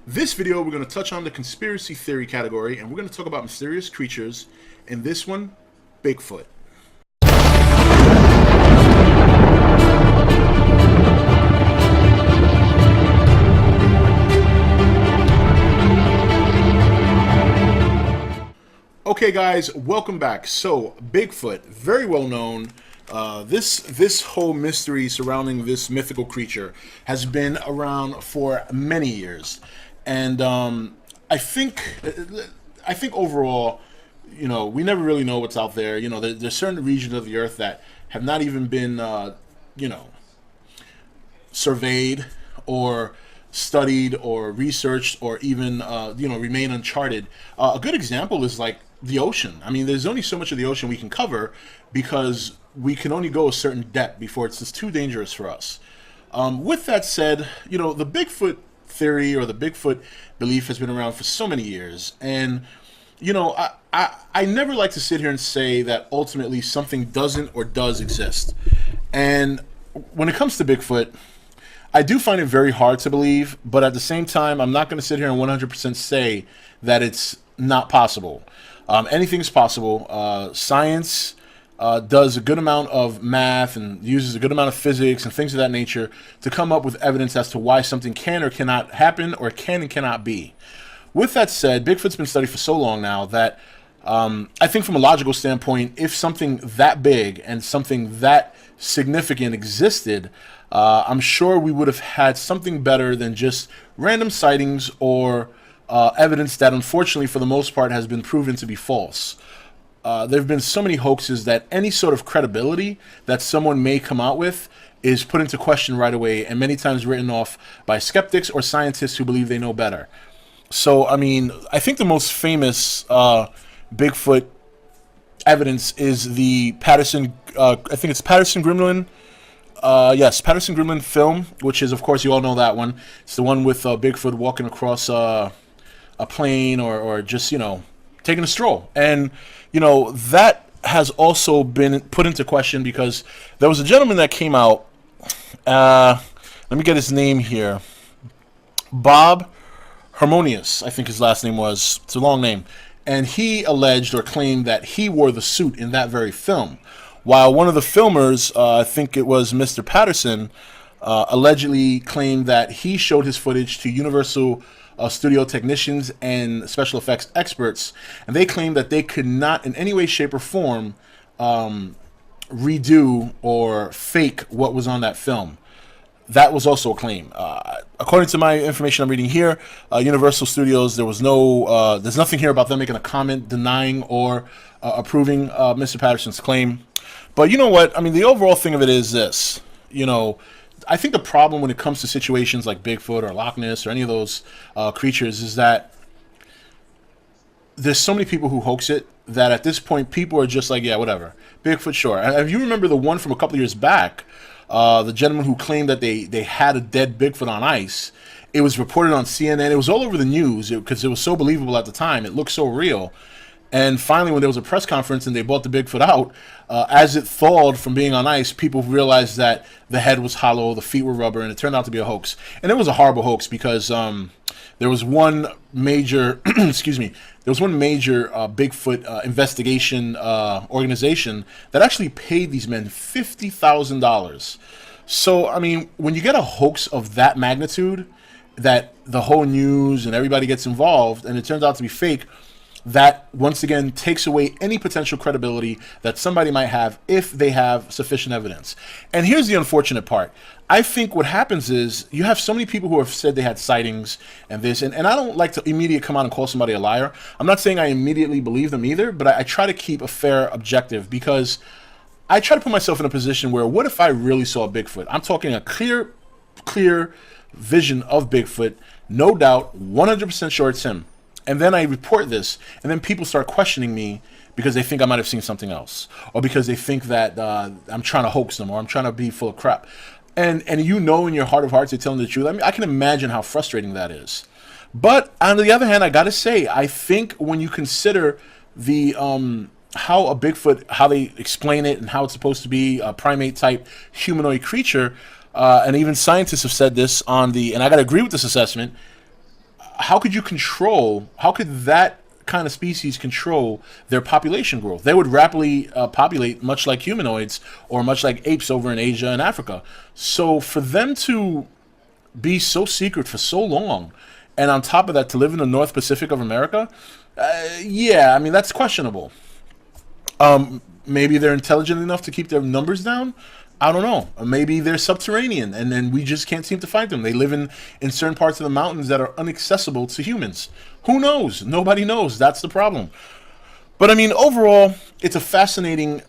This video, we're going to touch on the conspiracy theory category, and we're going to talk about mysterious creatures. In this one, Bigfoot. Okay, guys, welcome back. So, Bigfoot, very well known. This whole mystery surrounding this mythical creature has been around for many years, and I think overall, we never really know what's out there. There's certain regions of the earth that have not even been, surveyed or studied or researched or even remain uncharted. A good example is like the ocean. I mean, there's only so much of the ocean we can cover because we can only go a certain depth before it's just too dangerous for us. With that said, the Bigfoot theory or the Bigfoot belief has been around for so many years, and I never like to sit here and say that ultimately something doesn't or does exist. And when it comes to Bigfoot, I do find it very hard to believe, but at the same time, I'm not going to sit here and 100% say that it's not possible. Anything's possible. Science does a good amount of math and uses a good amount of physics and things of that nature to come up with evidence as to why something can or cannot happen or can and cannot be. With that said, Bigfoot's been studied for so long now that I think from a logical standpoint, if something that big and something that significant existed, I'm sure we would have had something better than just random sightings or evidence that unfortunately for the most part has been proven to be false. There have been so many hoaxes that any sort of credibility that someone may come out with is put into question right away, and many times written off by skeptics or scientists who believe they know better. So, I mean, I think the most famous Bigfoot evidence is the Patterson, I think it's Patterson-Gimlin. Yes, Patterson-Gimlin film, which is, of course, you all know that one. It's the one with Bigfoot walking across a plane or just, taking a stroll. And, that has also been put into question because there was a gentleman that came out. Let me get his name here. Bob Harmonious, I think his last name was. It's a long name. And he alleged or claimed that he wore the suit in that very film. While one of the filmers, I think it was Mr. Patterson, allegedly claimed that he showed his footage to Universal studio technicians and special effects experts, and they claimed that they could not in any way, shape, or form redo or fake what was on that film. That was also a claim. According to my information I'm reading here, Universal Studios, there's nothing here about them making a comment denying or approving Mr. Patterson's claim. But you know what? I mean, the overall thing of it is this. I think the problem when it comes to situations like Bigfoot or Loch Ness or any of those creatures is that there's so many people who hoax it that at this point people are just like, yeah, whatever. Bigfoot, sure. And if you remember the one from a couple of years back, the gentleman who claimed that they had a dead Bigfoot on ice, it was reported on CNN. It was all over the news because it was so believable at the time. It looked so real. And finally, when there was a press conference and they brought the Bigfoot out, as it thawed from being on ice, people realized that the head was hollow, the feet were rubber, and it turned out to be a hoax. And it was a horrible hoax because there was one major, excuse me, there was one major Bigfoot investigation organization that actually paid these men $50,000. So, I mean, when you get a hoax of that magnitude, that the whole news and everybody gets involved, and it turns out to be fake, that once again takes away any potential credibility that somebody might have if they have sufficient evidence. And here's the unfortunate part. I think what happens is you have so many people who have said they had sightings and this, and I don't like to immediately come out and call somebody a liar. I'm not saying I immediately believe them either, but I try to keep a fair objective because I try to put myself in a position where what if I really saw a Bigfoot? I'm talking a clear vision of Bigfoot, no doubt, 100% sure it's him. And then I report this, and then people start questioning me because they think I might have seen something else, or because they think that I'm trying to hoax them, or I'm trying to be full of crap. And in your heart of hearts, you're telling the truth. I mean, I can imagine how frustrating that is. But on the other hand, I got to say, I think when you consider the how a Bigfoot, how they explain it, and how it's supposed to be a primate-type humanoid creature, and even scientists have said this on the, and I got to agree with this assessment, how could you control? How could that kind of species control their population growth? They would rapidly populate, much like humanoids or much like apes over in Asia and Africa. So for them to be so secret for so long, and on top of that, to live in the North Pacific of America, yeah, I mean that's questionable. Maybe they're intelligent enough to keep their numbers down. I don't know. Maybe they're subterranean, and then we just can't seem to find them. They live in certain parts of the mountains that are inaccessible to humans. Who knows? Nobody knows. That's the problem. But I mean, overall, it's a fascinating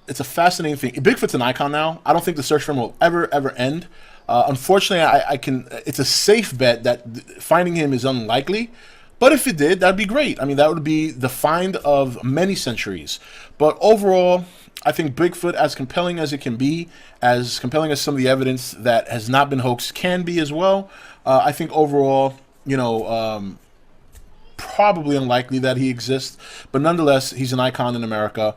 thing. Bigfoot's an icon now. I don't think the search for him will ever end. Unfortunately, I can. It's a safe bet that finding him is unlikely. But if it did, that'd be great. I mean, that would be the find of many centuries. But overall, I think Bigfoot, as compelling as it can be, as compelling as some of the evidence that has not been hoaxed can be as well, I think overall, probably unlikely that he exists. But nonetheless, he's an icon in America.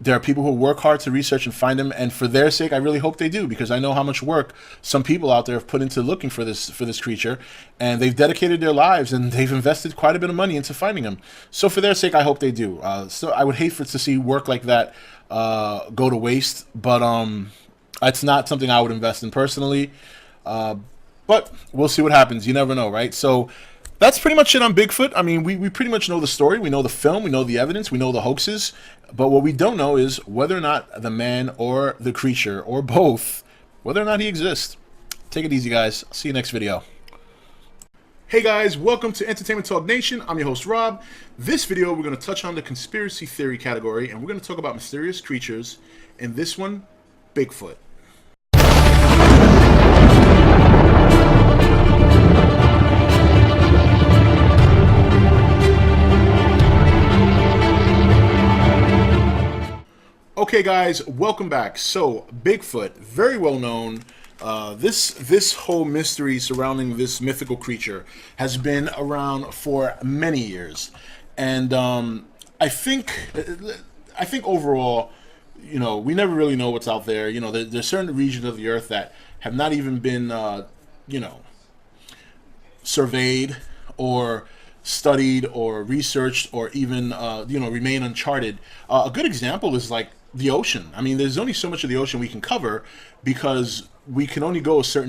There are people who work hard to research and find him, and for their sake, I really hope they do, because I know how much work some people out there have put into looking for this creature, and they've dedicated their lives and they've invested quite a bit of money into finding him. So for their sake, I hope they do. So I would hate to see work like that go to waste, but it's not something I would invest in personally. But we'll see what happens. You never know, right? So that's pretty much it on Bigfoot. I mean, we pretty much know the story. We know the film. We know the evidence. We know the hoaxes. But what we don't know is whether or not the man or the creature, or both, whether or not he exists. Take it easy, guys. See you next video. Hey guys, welcome to Entertainment Talk Nation. I'm your host, Rob. This video, we're going to touch on the conspiracy theory category, and we're going to talk about mysterious creatures. In this one, Bigfoot. Okay guys, welcome back. So Bigfoot, very well known. This whole mystery surrounding this mythical creature has been around for many years, and I think overall, we never really know what's out there. There's certain regions of the earth that have not even been surveyed or studied or researched, or even remain uncharted. A good example is like the ocean. I mean, there's only so much of the ocean we can cover, because we can only go a certain